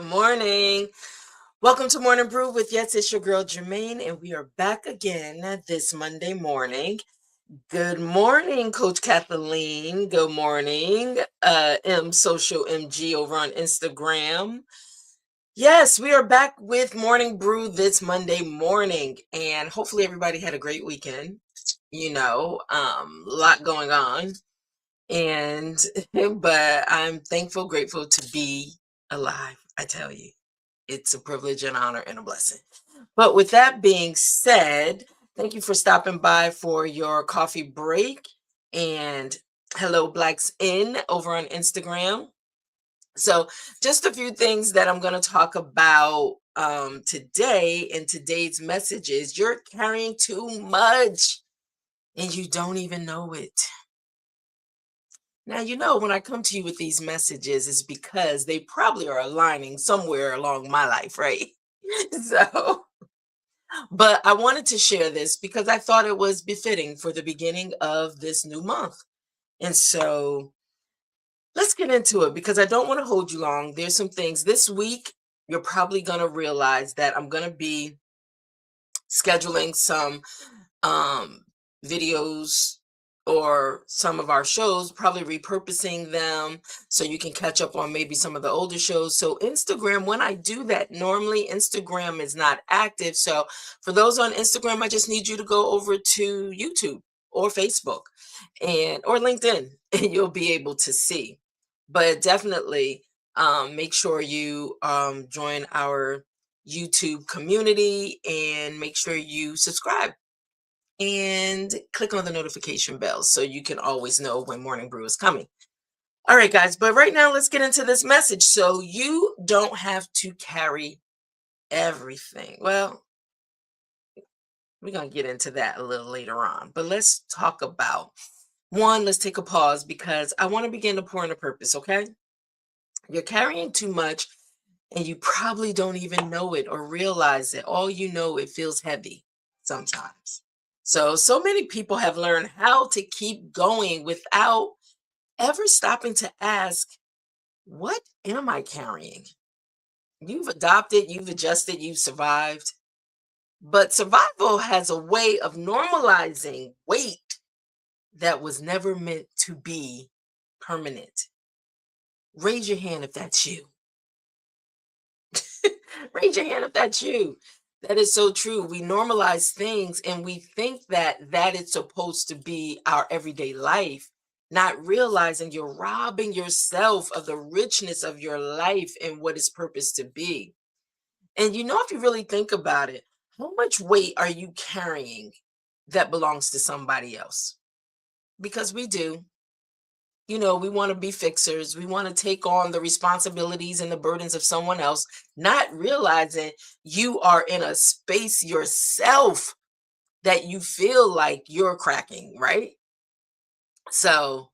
morning. Welcome to Morning Brew with Yes, it's your girl Germaine, and we are back again this Monday morning. Good morning, Coach Kathleen. Good morning, M Social MG over on Instagram. Yes, we are back with Morning Brew this Monday morning, and hopefully everybody had a great weekend. A lot going on, and but I'm thankful, grateful to be alive. I tell you. It's a privilege, an honor, and a blessing. But with that being said, thank you for stopping by for your coffee break. And hello, Blacks In over on Instagram. So, just a few things that I'm going to talk about today. In today's message is you're carrying too much and you don't even know it. Now, when I come to you with these messages, it's because they probably are aligning somewhere along my life, right? So, but I wanted to share this because I thought it was befitting for the beginning of this new month. And so let's get into it because I don't want to hold you long. There's some things this week you're probably going to realize that I'm going to be scheduling some um, videos or some of our shows, probably repurposing them so you can catch up on maybe some of the older shows. So Instagram, when I do that, normally Instagram is not active. So for those on Instagram, I just need you to go over to YouTube or Facebook and or LinkedIn, and you'll be able to see. But definitely make sure you join our YouTube community and make sure you subscribe and click on the notification bell so you can always know when Morning Brew is coming. All right, guys, but right now let's get into this message. So you don't have to carry everything. Well, we're going to get into that a little later on, but let's talk about let's take a pause because I want to begin to pour into purpose, okay? You're carrying too much and you probably don't even know it or realize it. All you know, it feels heavy sometimes. So many people have learned how to keep going without ever stopping to ask, what am I carrying? You've adopted, you've adjusted, you've survived. But survival has a way of normalizing weight that was never meant to be permanent. Raise your hand if that's you. Raise your hand if that's you. That is so true. We normalize things and we think that it's supposed to be our everyday life, not realizing you're robbing yourself of the richness of your life and what it's purposed to be. And if you really think about it, how much weight are you carrying that belongs to somebody else? Because we do. We want to be fixers. We want to take on the responsibilities and the burdens of someone else, not realizing you are in a space yourself that you feel like you're cracking, right? So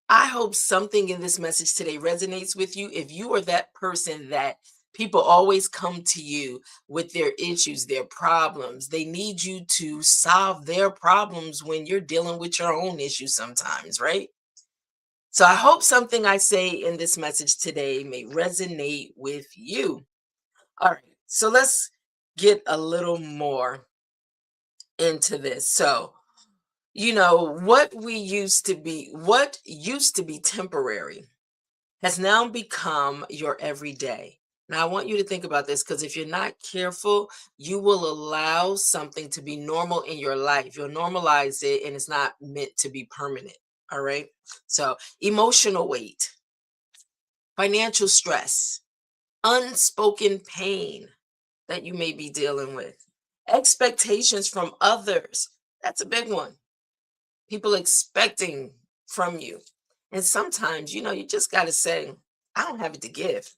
I hope something in this message today resonates with you. If you are that person that people always come to you with their issues, their problems, they need you to solve their problems when you're dealing with your own issues sometimes, right? So I hope something I say in this message today may resonate with you. All right, so let's get a little more into this. So, what used to be temporary has now become your everyday. Now, I want you to think about this because if you're not careful, you will allow something to be normal in your life. You'll normalize it and it's not meant to be permanent. All right. So, emotional weight, financial stress, unspoken pain that you may be dealing with, expectations from others. That's a big one. People expecting from you. And sometimes, you just got to say, I don't have it to give.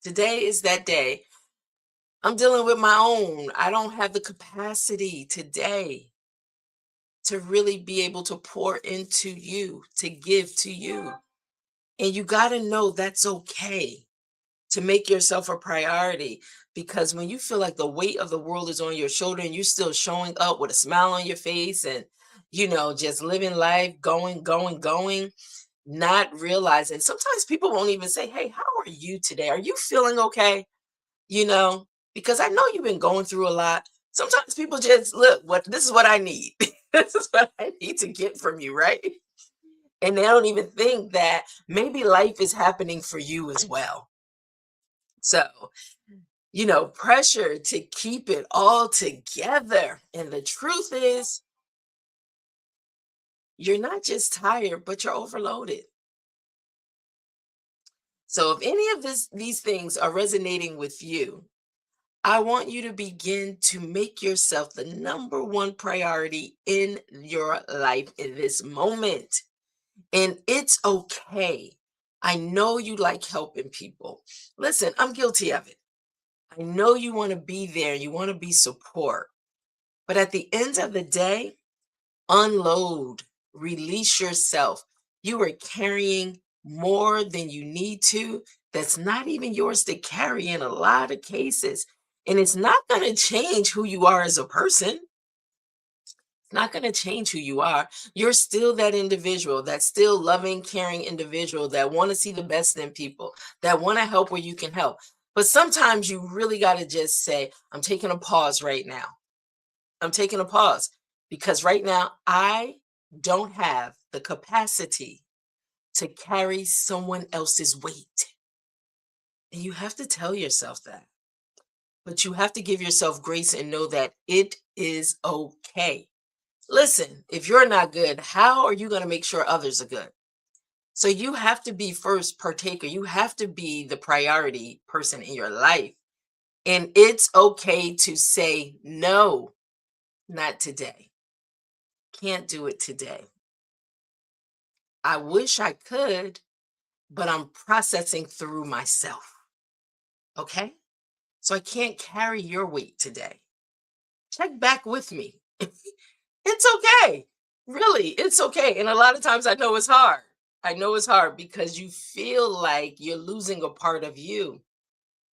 Today is that day. I'm dealing with my own. I don't have the capacity today to really be able to pour into you, to give to you. And you got to know that's okay to make yourself a priority because when you feel like the weight of the world is on your shoulder and you're still showing up with a smile on your face and, just living life, going, not realizing sometimes people won't even say, "Hey, how are you today? Are you feeling okay?" You know, because I know you've been going through a lot. Sometimes people just look, what this is what I need. This is what I need to get from you, right? And they don't even think that maybe life is happening for you as well. So, pressure to keep it all together. And the truth is, you're not just tired, but you're overloaded. So, if any of these things are resonating with you, I want you to begin to make yourself the number one priority in your life in this moment. And it's okay. I know you like helping people. Listen, I'm guilty of it. I know you want to be there, you want to be support. But at the end of the day, unload, release yourself. You are carrying more than you need to. That's not even yours to carry in a lot of cases. And it's not going to change who you are as a person. It's not going to change who you are. You're still that individual, that still loving, caring individual that want to see the best in people, that want to help where you can help. But sometimes you really got to just say, I'm taking a pause right now. I'm taking a pause because right now I don't have the capacity to carry someone else's weight. And you have to tell yourself that. But you have to give yourself grace and know that it is okay. Listen, if you're not good, how are you going to make sure others are good? So you have to be first partaker. You have to be the priority person in your life. And it's okay to say no, not today. Can't do it today. I wish I could, but I'm processing through myself. Okay. So I can't carry your weight today. Check back with me. It's okay. Really, it's okay. And a lot of times I know it's hard. I know it's hard because you feel like you're losing a part of you.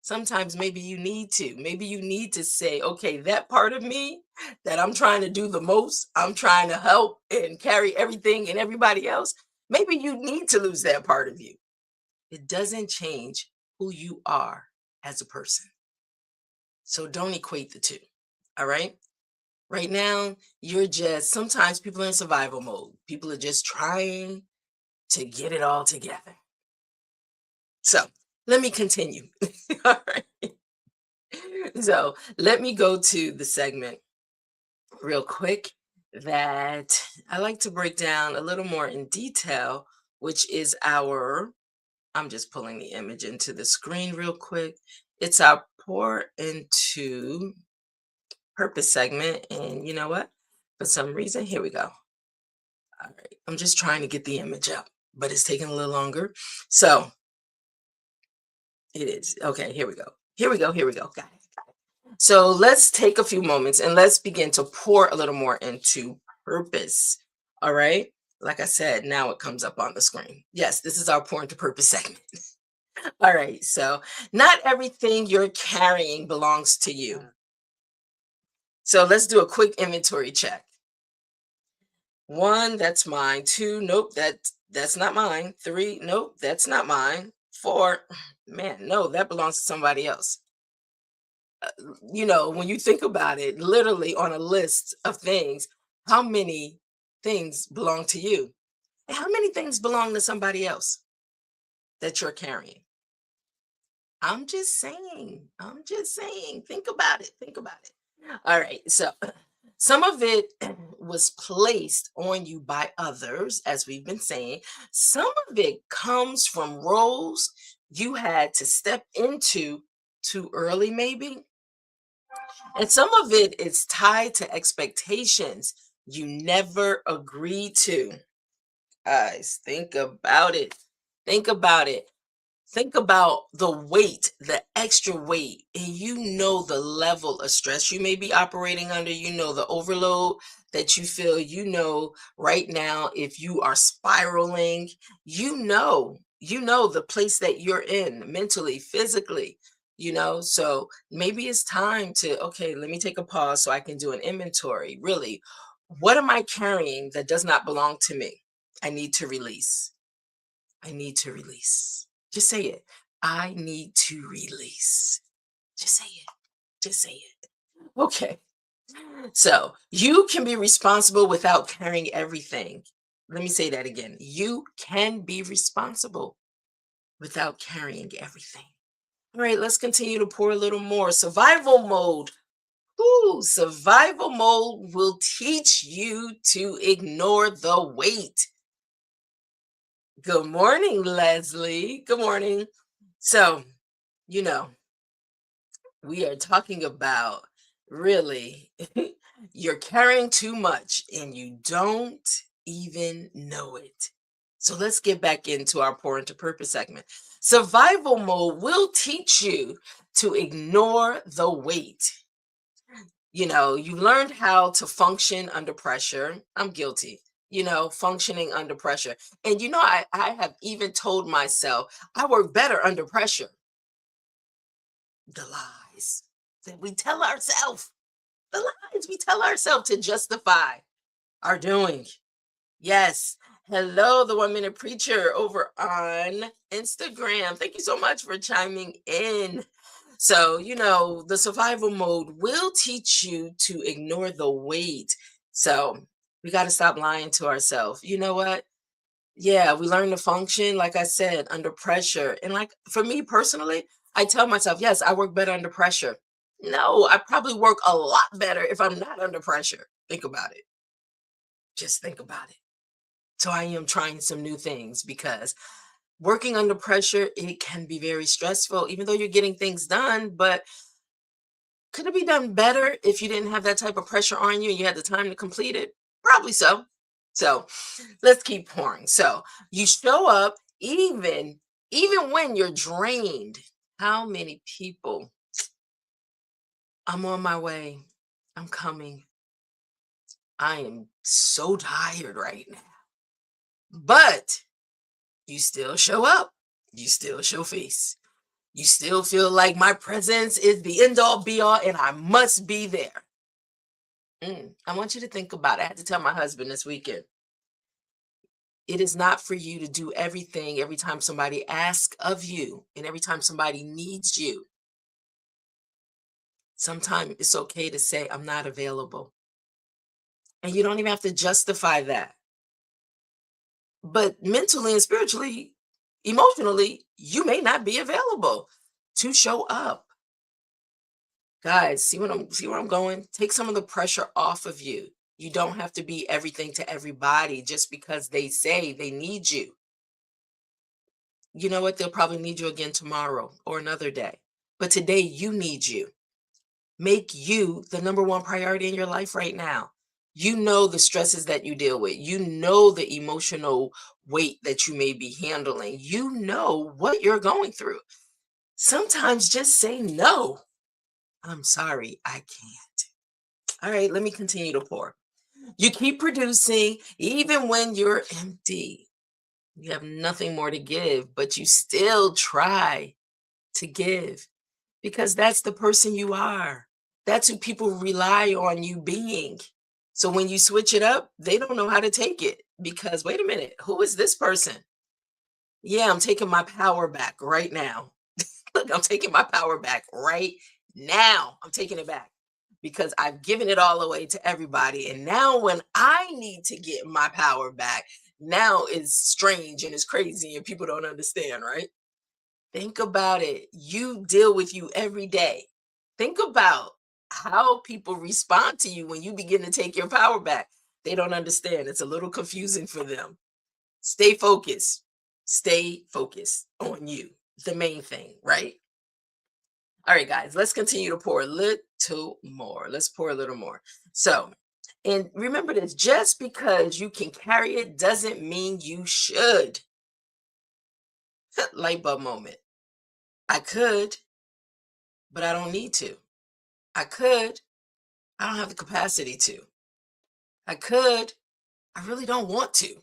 Sometimes maybe you need to. Maybe you need to say, okay, that part of me that I'm trying to do the most, I'm trying to help and carry everything and everybody else. Maybe you need to lose that part of you. It doesn't change who you are as a person. So don't equate the two. All right. Right now, you're just, sometimes people are in survival mode. People are just trying to get it all together. So let me continue. All right. So let me go to the segment real quick that I like to break down a little more in detail, which is our, I'm just pulling the image into the screen real quick. It's our pour into purpose segment. And you know what? For some reason, here we go. All right. I'm just trying to get the image up, but it's taking a little longer. So it is. Okay, here we go. Here we go. Here we go. Got it. So let's take a few moments and let's begin to pour a little more into purpose. All right. Like I said, now it comes up on the screen. Yes, this is our pour into purpose segment. All right. So not everything you're carrying belongs to you. So let's do a quick inventory check. One, that's mine. Two, nope, that's not mine. Three, nope, that's not mine. Four, man, no, that belongs to somebody else. When you think about it, literally on a list of things, how many things belong to you? And how many things belong to somebody else that you're carrying? I'm just saying. I'm just saying. Think about it. Think about it. All right. So some of it was placed on you by others, as we've been saying. Some of it comes from roles you had to step into too early, maybe. And some of it is tied to expectations you never agreed to. Guys, think about it. Think about it. Think about the weight, the extra weight, and the level of stress you may be operating under, the overload that you feel, right now, if you are spiraling, the place that you're in mentally, physically, so maybe it's time to, okay, let me take a pause so I can do an inventory. Really, what am I carrying that does not belong to me? I need to release. I need to release. Just say it. I need to release. Just say it. Just say it. Okay. So you can be responsible without carrying everything. Let me say that again. You can be responsible without carrying everything. All right, let's continue to pour a little more. Survival mode. Ooh, survival mode will teach you to ignore the weight. Good morning, Leslie. Good morning. So, you know, we are talking about really you're carrying too much and you don't even know it. So let's get back into our pour into purpose segment. Survival mode will teach you to ignore the weight. You learned how to function under pressure. I'm guilty, functioning under pressure. And I have even told myself I work better under pressure. The lies that we tell ourselves, the lies we tell ourselves to justify our doing. Yes. Hello, the 1 Minute Preacher over on Instagram. Thank you so much for chiming in. So, the survival mode will teach you to ignore the weight. So, we got to stop lying to ourselves. You know what? Yeah, we learn to function, like I said, under pressure. And like for me personally, I tell myself, yes, I work better under pressure. No, I probably work a lot better if I'm not under pressure. Think about it. Just think about it. So I am trying some new things because working under pressure, it can be very stressful, even though you're getting things done. But could it be done better if you didn't have that type of pressure on you and you had the time to complete it? Probably so. So let's keep pouring. So you show up even when you're drained. How many people? I'm on my way. I'm coming. I am so tired right now. But you still show up. You still show face. You still feel like my presence is the end all be all and I must be there. I want you to think about it. I had to tell my husband this weekend. It is not for you to do everything every time somebody asks of you and every time somebody needs you. Sometimes it's okay to say, I'm not available. And you don't even have to justify that. But mentally and spiritually, emotionally, you may not be available to show up. Guys, see where I'm going? Take some of the pressure off of you. You don't have to be everything to everybody just because they say they need you. You know what? They'll probably need you again tomorrow or another day. But today you need you. Make you the number one priority in your life right now. You know the stresses that you deal with. You know the emotional weight that you may be handling. You know what you're going through. Sometimes just say no. I'm sorry, I can't. All right, let me continue to pour. You keep producing even when you're empty. You have nothing more to give, but you still try to give because that's the person you are. That's who people rely on you being. So when you switch it up, they don't know how to take it because wait a minute, who is this person? Yeah, I'm taking my power back right now. Look, I'm taking my power back right now. I'm taking it back because I've given it all away to everybody. And now when I need to get my power back, now it's strange and it's crazy and people don't understand, right? Think about it. You deal with you every day. Think about how people respond to you when you begin to take your power back. They don't understand. It's a little confusing for them. Stay focused. Stay focused on you. The main thing, right? All right, guys, let's continue to pour a little more. Let's pour a little more. So, and remember this, just because you can carry it doesn't mean you should. Light bulb moment. I could, but I don't need to. I could, I don't have the capacity to. I could, I really don't want to.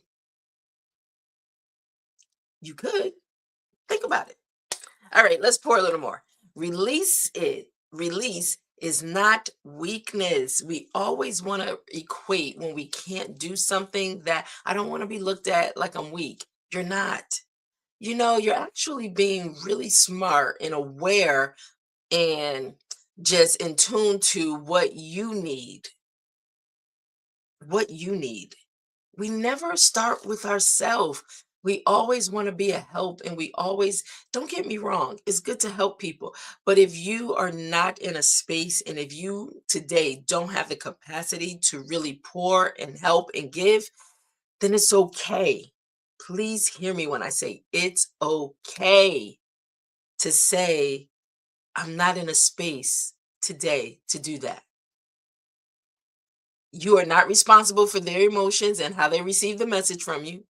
You could. Think about it. All right, let's pour a little more. Release it. Release is not weakness. We always want to equate when we can't do something that I don't want to be looked at like I'm weak. You're not. you're actually being really smart and aware and just in tune to what you need. We never start with ourselves. We always want to be a help, and we always, don't get me wrong, it's good to help people. But if you are not in a space, and if you today don't have the capacity to really pour and help and give, then it's okay. Please hear me when I say it's okay to say, I'm not in a space today to do that. You are not responsible for their emotions and how they receive the message from you.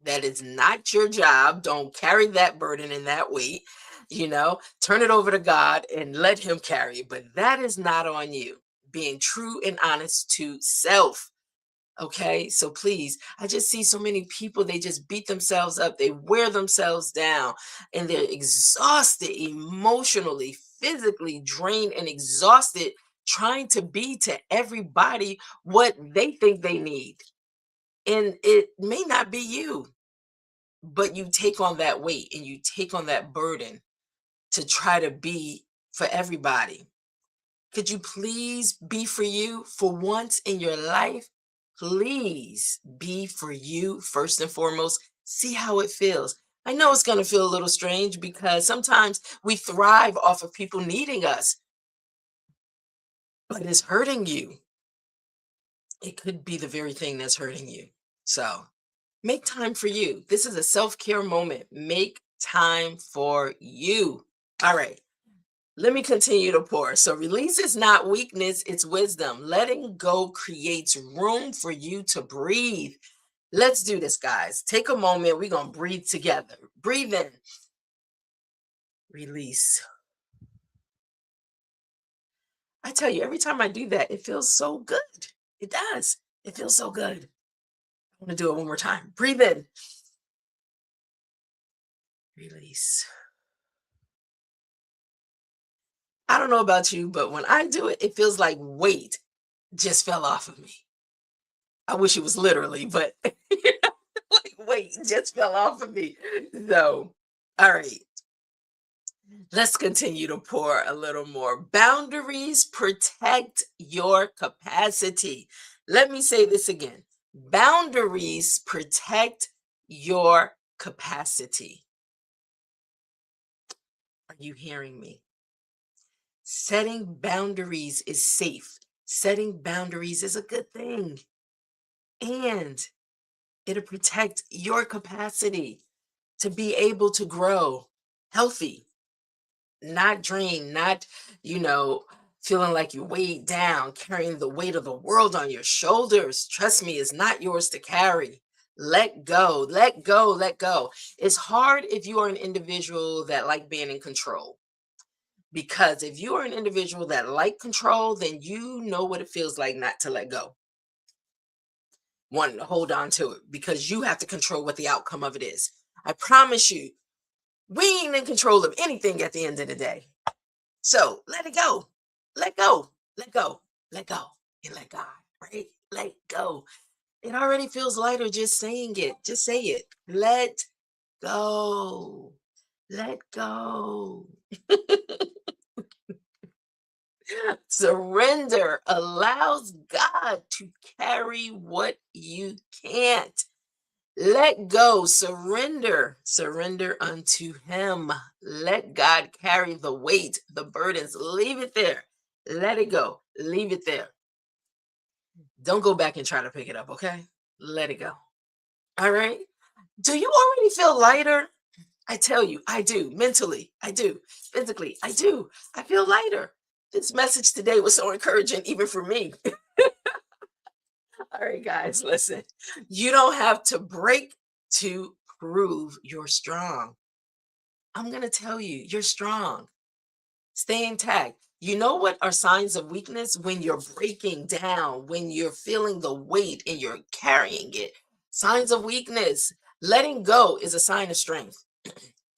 That is not your job. Don't carry that burden and that weight. Turn it over to God and let Him carry it. But that is not on you. Being true and honest to self. Okay, so please, I just see so many people, they just beat themselves up, they wear themselves down, and they're exhausted emotionally, physically drained, and exhausted trying to be to everybody what they think they need. And it may not be you, but you take on that weight and you take on that burden to try to be for everybody. Could you please be for you for once in your life? Please be for you first and foremost. See how it feels. I know it's going to feel a little strange because sometimes we thrive off of people needing us, but it's hurting you. It could be the very thing that's hurting you. So make time for you. This is a self care moment. Make time for you. All right. Let me continue to pour. So, release is not weakness, it's wisdom. Letting go creates room for you to breathe. Let's do this, guys. Take a moment. We're going to breathe together. Breathe in, release. I tell you, every time I do that, it feels so good. It does. It feels so good. I want to do it one more time. Breathe in, release. I don't know about you, but when I do it, it feels like weight just fell off of me. I wish it was literally, but like weight just fell off of me. So, all right, let's continue to pour a little more. Boundaries protect your capacity. Let me say this again. Boundaries protect your capacity. Are you hearing me? Setting boundaries is safe. Setting boundaries is a good thing. And it'll protect your capacity to be able to grow healthy, not drained, not, you know, feeling like you're weighed down, carrying the weight of the world on your shoulders. Trust me, it's not yours to carry. Let go, let go, let go. It's hard if you are an individual that like being in control. Because if you are an individual that like control, then you know what it feels like not to let go, wanting to hold on to it because you have to control what the outcome of it is. I promise you, we ain't in control of anything at the end of the day. So let it go. Let go. Let go. Let go. And let God, right? Let go. It already feels lighter just saying it. Just say it. Let go. Let go. Surrender allows God to carry what you can't. Let go, surrender unto Him. Let God carry the weight, the burdens. Leave it there. Let it go. Leave it there. Don't go back and try to pick it up, okay? Let it go. All right. Do you already feel lighter? I tell you, I do. Mentally, I do. Physically, I do. I feel lighter. This message today was so encouraging, even for me. All right, guys, listen. You don't have to break to prove you're strong. I'm going to tell you, you're strong. Stay intact. You know what are signs of weakness? When you're breaking down, when you're feeling the weight and you're carrying it. Signs of weakness. Letting go is a sign of strength,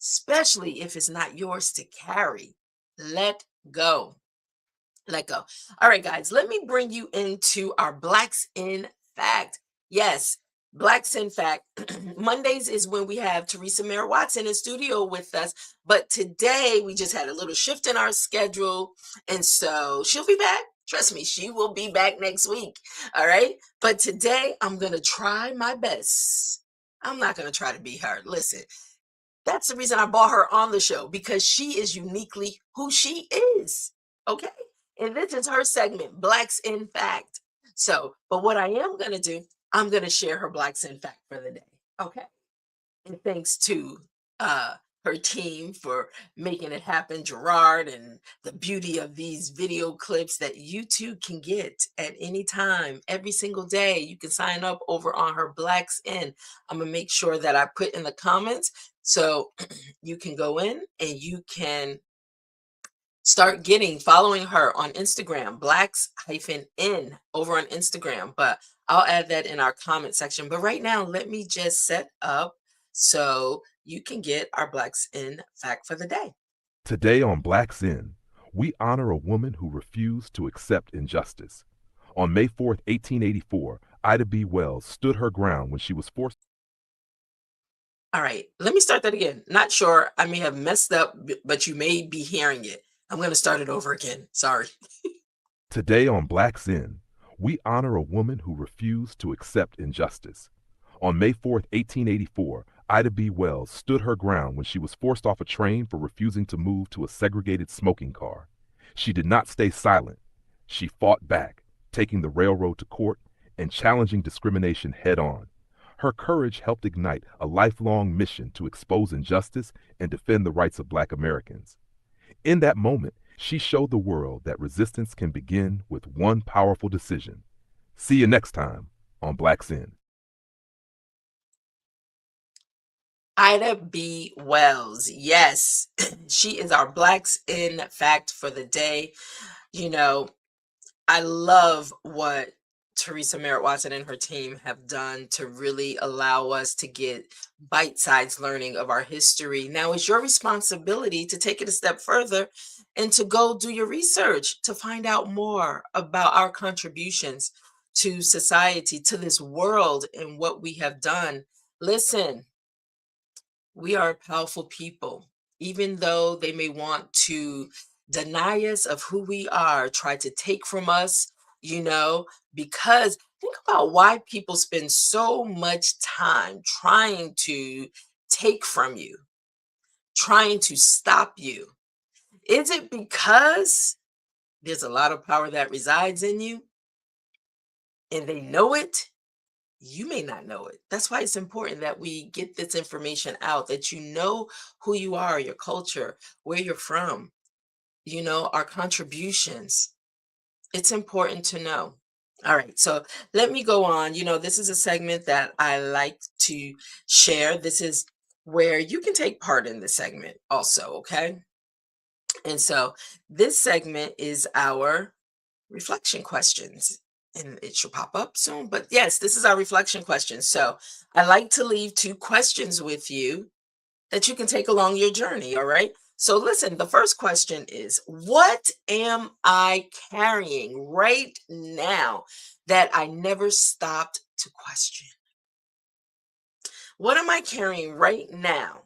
especially if it's not yours to carry. Let go. Let go. All right, guys, let me bring you into our Blacks in Fact. Yes, Blacks in Fact. Mondays is when we have Teresa Mare Watson in studio with us. But today we just had a little shift in our schedule. And so she'll be back. Trust me, she will be back next week. All right. But today I'm going to try my best. I'm not going to try to be her. Listen, that's the reason I brought her on the show, because she is uniquely who she is. Okay. And this is her segment, Blacks in Fact. So, but what I am going to do, I'm going to share her Blacks in Fact for the day. Okay. And thanks to uh, her team for making it happen, Gerard, and the beauty of these video clips that you too can get at any time, every single day. You can sign up over on her Blacks In. I'm going to make sure that I put in the comments so you can go in and you can start following her on Instagram, blacks-in over on Instagram. But I'll add that in our comment section. But right now, let me just set up so you can get our Blacks in Fact for the day. Today on Blacks In, we honor a woman who refused to accept injustice. On May 4th, 1884, Ida B. Wells stood her ground when she was forced. All right, let me start that again. Not sure. I may have messed up, but you may be hearing it. I'm going to start it over again. Sorry. Today on Blacks In, we honor a woman who refused to accept injustice. On May 4th, 1884, Ida B. Wells stood her ground when she was forced off a train for refusing to move to a segregated smoking car. She did not stay silent. She fought back, taking the railroad to court and challenging discrimination head on. Her courage helped ignite a lifelong mission to expose injustice and defend the rights of Black Americans. In that moment, she showed the world that resistance can begin with one powerful decision. See you next time on Blacks In. Ida B. Wells. Yes, she is our Blacks in Fact for the day. You know, I love what Teresa Merritt Watson and her team have done to really allow us to get bite-sized learning of our history. Now it's your responsibility to take it a step further and to go do your research to find out more about our contributions to society, to this world, and what we have done. Listen, we are powerful people, even though they may want to deny us of who we are, try to take from us, you know, because think about why people spend so much time trying to take from you, trying to stop you. Is it because there's a lot of power that resides in you and they know it? You may not know it. That's why it's important that we get this information out, that you know who you are, your culture, where you're from, our contributions. It's important to know. All right, so let me go on. This is a segment that I like to share. This is where you can take part in the segment also, okay? And so this segment is our reflection questions, and it should pop up soon. But yes, this is our reflection questions. So I like to leave two questions with you that you can take along your journey. All right. So listen, the first question is, what am I carrying right now that I never stopped to question? What am I carrying right now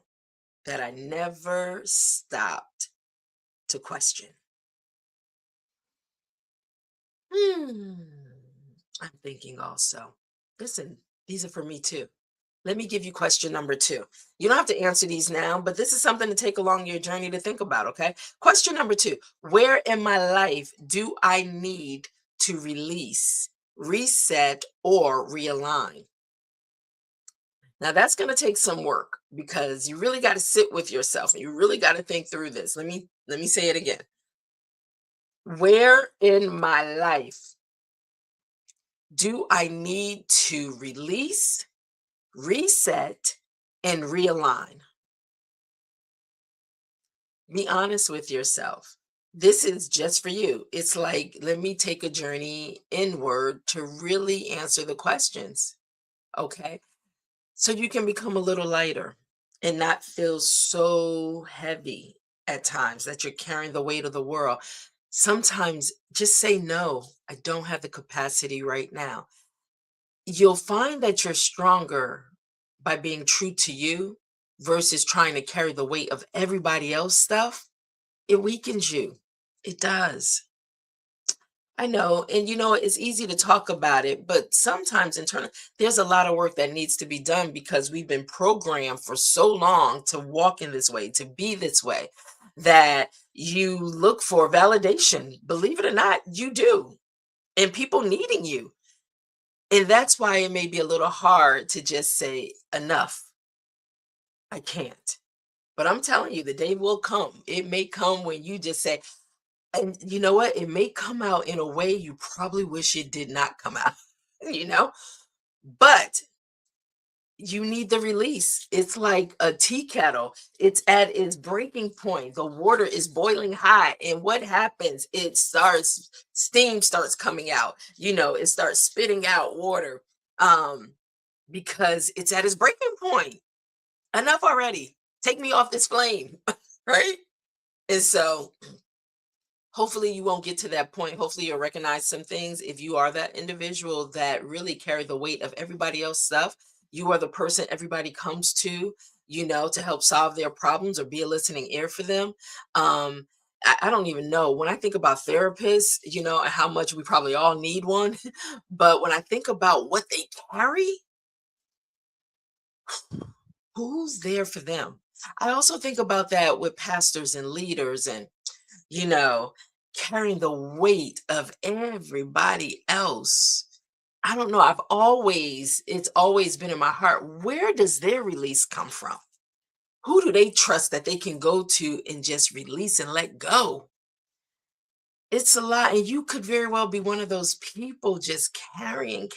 that I never stopped to question? Hmm. I'm thinking also. Listen, these are for me too. Let me give you question number two. You don't have to answer these now, but this is something to take along your journey to think about, okay? Question number two. Where in my life do I need to release, reset, or realign? Now that's going to take some work because you really got to sit with yourself and you really got to think through this. Let me say it again. Where in my life do I need to release, reset, and realign? Be honest with yourself. This is just for you. It's like, let me take a journey inward to really answer the questions. Okay. So you can become a little lighter and not feel so heavy at times that you're carrying the weight of the world. Sometimes just say, no, I don't have the capacity right now. you'll find that you're stronger by being true to you versus trying to carry the weight of everybody else stuff. It weakens you. It does. I know. And it's easy to talk about it, but sometimes internally, there's a lot of work that needs to be done because we've been programmed for so long to walk in this way, to be this way, that you look for validation. Believe it or not, you do. And people needing you. And that's why it may be a little hard to just say, enough, I can't. But I'm telling you, the day will come. It may come when you just say, and you know what? It may come out in a way you probably wish it did not come out, you know? But you need the release. It's like a tea kettle. It's at its breaking point. The water is boiling hot. And what happens? Steam starts coming out. It starts spitting out water because it's at its breaking point. Enough already. Take me off this flame, right? And so hopefully you won't get to that point. Hopefully you'll recognize some things. If you are that individual that really carry the weight of everybody else's stuff, you are the person everybody comes to, to help solve their problems or be a listening ear for them. I don't even know. When I think about therapists, and how much we probably all need one, but when I think about what they carry, who's there for them? I also think about that with pastors and leaders and you know, carrying the weight of everybody else. I don't know. It's always been in my heart. Where does their release come from? Who do they trust that they can go to and just release and let go? It's a lot. And you could very well be one of those people just carrying.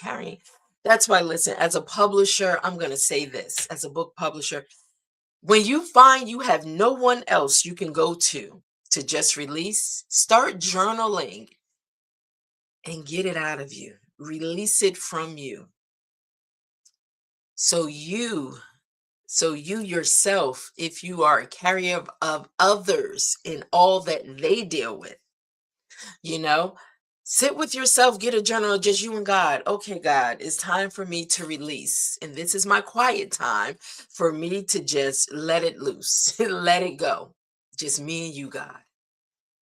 That's why, listen, as a publisher, I'm going to say this as a book publisher, when you find you have no one else you can go to just release, start journaling and get it out of you. Release it from you. So you, so you yourself, if you are a carrier of others in all that they deal with, you know, sit with yourself, get a journal, just you and God. Okay, God, it's time for me to release. And this is my quiet time for me to just let it loose, let it go. Just me and you, God.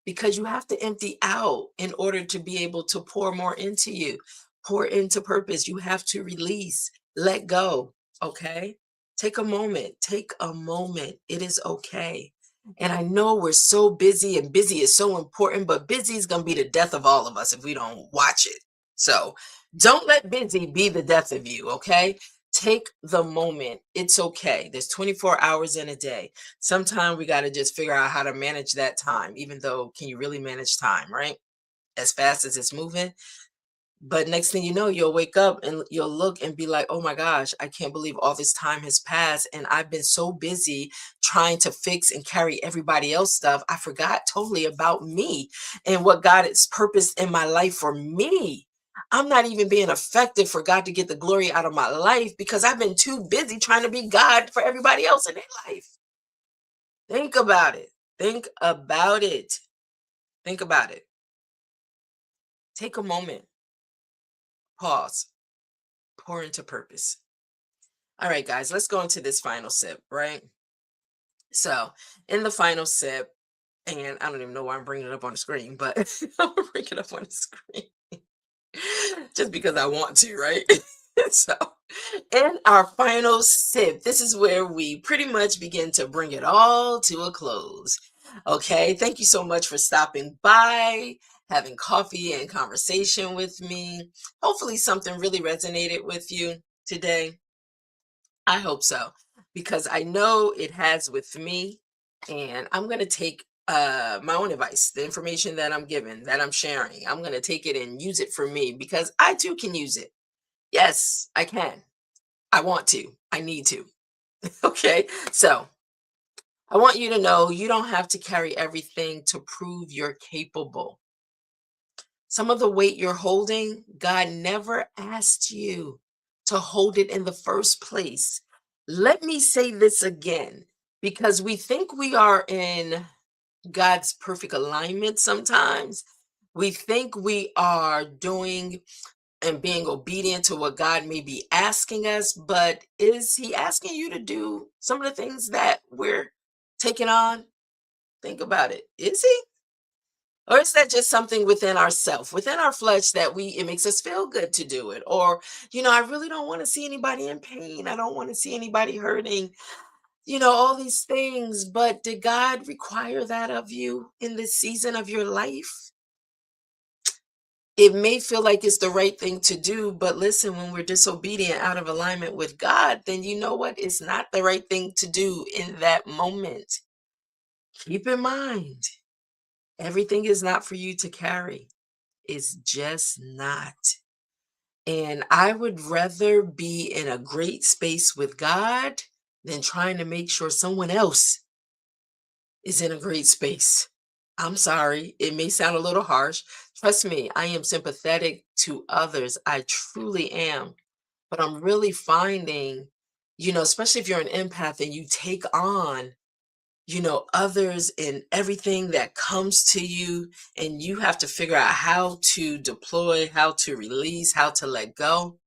Because you have to empty out in order to be able to pour more into you, pour into purpose. You have to release, let go. Okay. Take a moment. Take a moment. It is okay. And I know we're so busy and busy is so important, but busy is going to be the death of all of us if we don't watch it. So don't let busy be the death of you. Okay. Take the moment. It's okay. There's 24 hours in a day. Sometimes we got to just figure out how to manage that time, even though can you really manage time, right? As fast as it's moving. But next thing you know, you'll wake up and you'll look and be like, oh my gosh, I can't believe all this time has passed. And I've been so busy trying to fix and carry everybody else stuff. I forgot totally about me and what God has purposed in my life for me. I'm not even being effective for God to get the glory out of my life because I've been too busy trying to be God for everybody else in their life. Think about it. Think about it. Think about it. Take a moment, pause, pour into purpose. All right, guys, let's go into this final sip, right? So, in the final sip, and I don't even know why I'm bringing it up on the screen, but I'm gonna bring it up on the screen just because I want to, right? So, in our final sip, this is where we pretty much begin to bring it all to a close. Okay, thank you so much for stopping by, having coffee and conversation with me. Hopefully, something really resonated with you today. I hope so, because I know it has with me, and I'm going to take my own advice, the information that I'm given, that I'm sharing. I'm going to take it and use it for me because I too can use it. Yes, I can. I want to. I need to. Okay. So I want you to know you don't have to carry everything to prove you're capable. Some of the weight you're holding, God never asked you to hold it in the first place. Let me say this again because we think we are in God's perfect alignment sometimes. We think we are doing and being obedient to what God may be asking us, but is he asking you to do some of the things that we're taking on? Think about it. Is he? Or is that just something within ourself, within our flesh that it makes us feel good to do it? Or, I really don't want to see anybody in pain. I don't want to see anybody hurting, all these things. But did God require that of you in this season of your life? It may feel like it's the right thing to do, but listen, when we're disobedient out of alignment with God, then you know what? It's not the right thing to do in that moment. Keep in mind, everything is not for you to carry. It's just not. And I would rather be in a great space with God than trying to make sure someone else is in a great space. I'm sorry, it may sound a little harsh. Trust me, I am sympathetic to others. I truly am. But I'm really finding, especially if you're an empath and you take on, others and everything that comes to you, and you have to figure out how to deploy, how to release, how to let go.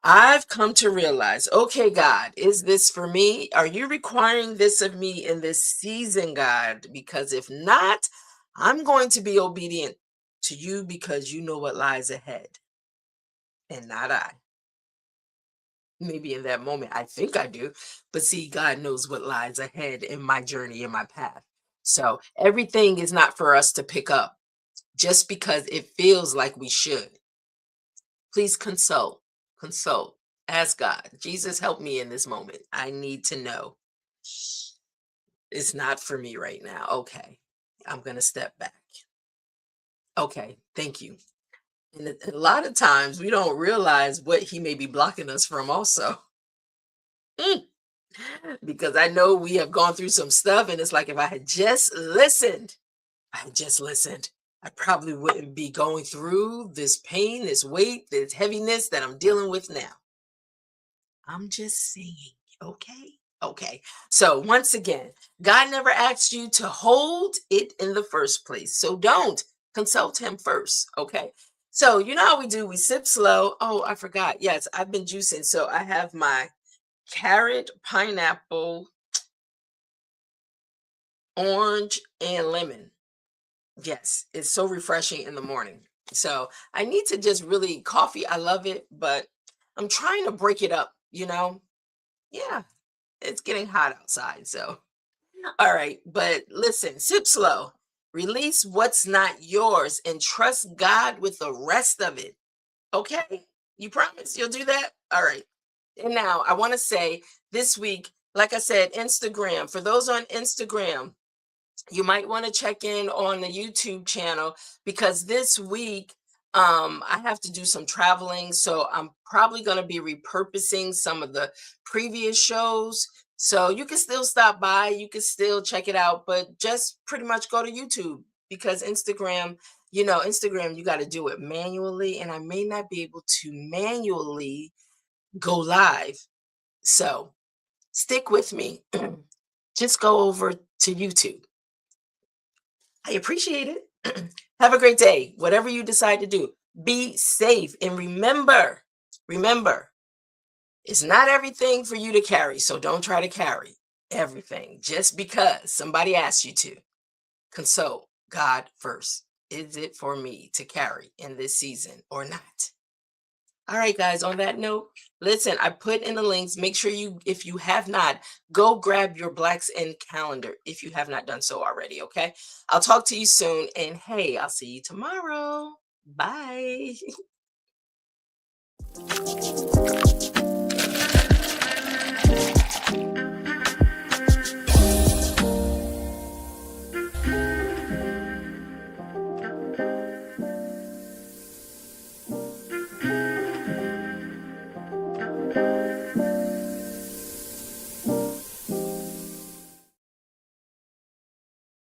I've come to realize, okay, God, is this for me? Are you requiring this of me in this season, God? Because if not, I'm going to be obedient to you because you know what lies ahead and not I. Maybe in that moment, I think I do, but see, God knows what lies ahead in my journey, in my path. So everything is not for us to pick up just because it feels like we should. Please consult, ask God, Jesus, help me in this moment. I need to know it's not for me right now. Okay, I'm going to step back. Okay, thank you. And a lot of times we don't realize what he may be blocking us from also. Mm. Because I know we have gone through some stuff, and it's like if I had just listened, I probably wouldn't be going through this pain, this weight, this heaviness that I'm dealing with now. I'm just saying, okay? Okay. So once again, God never asked you to hold it in the first place. So don't consult him first. Okay. So you know how we do, we sip slow. Oh, I forgot. Yes, I've been juicing. So I have my carrot, pineapple, orange, and lemon. Yes, it's so refreshing in the morning. So I need to just really coffee. I love it, but I'm trying to break it up, Yeah, it's getting hot outside. So, all right. But listen, sip slow, release what's not yours, and trust God with the rest of it. Okay. You promise you'll do that? All right. And now I want to say this week, like I said, Instagram, for those on Instagram, you might want to check in on the YouTube channel because this week I have to do some traveling. So I'm probably going to be repurposing some of the previous shows. So you can still stop by, you can still check it out, but just pretty much go to YouTube because Instagram, you got to do it manually, and I may not be able to manually go live. So stick with me. Just go over to YouTube. I appreciate it. Have a great day. Whatever you decide to do, be safe. And remember, it's not everything for you to carry. So don't try to carry everything just because somebody asked you to. Consult God first. Is it for me to carry in this season or not? All right, guys, on that note, listen, I put in the links. Make sure if you have not, go grab your Blacks in calendar if you have not done so already, okay? I'll talk to you soon. And hey, I'll see you tomorrow. Bye.